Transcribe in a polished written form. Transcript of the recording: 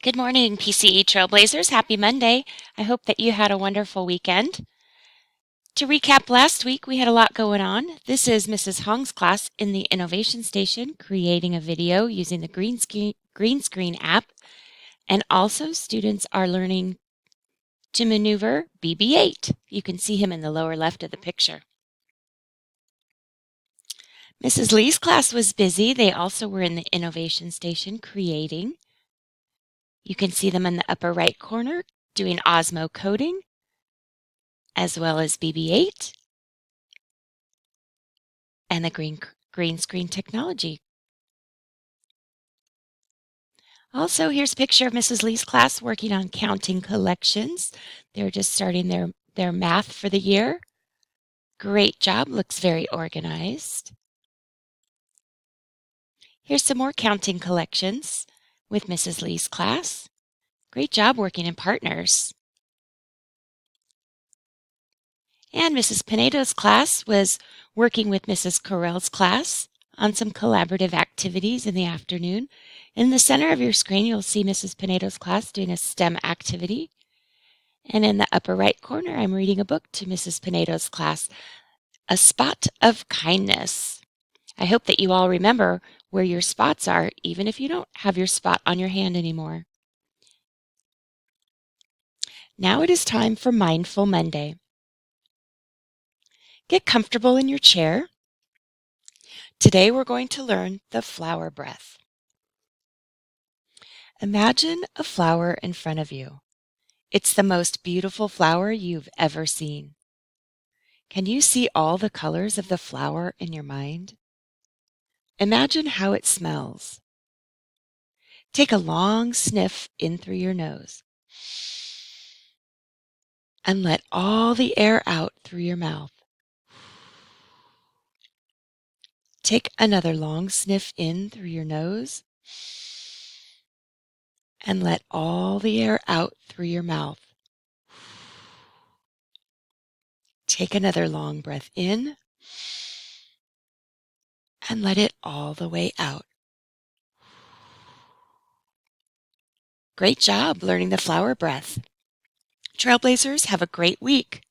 Good morning, PCE Trailblazers. Happy Monday. I hope that you had a wonderful weekend. To recap last week, we had a lot going on. This is Mrs. Hong's class in the Innovation Station, creating a video using the green screen app. And also, students are learning to maneuver BB-8. You can see him in the lower left of the picture. Mrs. Lee's class was busy. They also were in the Innovation Station creating. You can see them in the upper right corner doing Osmo coding, as well as BB-8 and the green screen technology. Also, here's a picture of Mrs. Lee's class working on counting collections. They're just starting their math for the year. Great job, looks very organized. Here's some more counting collections with Mrs. Lee's class. Great job working in partners. And Mrs. Pinedo's class was working with Mrs. Carell's class on some collaborative activities in the afternoon. In the center of your screen, you'll see Mrs. Pinedo's class doing a STEM activity. And in the upper right corner, I'm reading a book to Mrs. Pinedo's class, A Spot of Kindness. I hope that you all remember where your spots are, even if you don't have your spot on your hand anymore. Now it is time for Mindful Monday. Get comfortable in your chair. Today we're going to learn the flower breath. Imagine a flower in front of you. It's the most beautiful flower you've ever seen. Can you see all the colors of the flower in your mind? Imagine how it smells. Take a long sniff in through your nose and let all the air out through your mouth. Take another long sniff in through your nose and let all the air out through your mouth. Take another long breath in and let it all the way out. Great job learning the flower breath. Trailblazers, have a great week.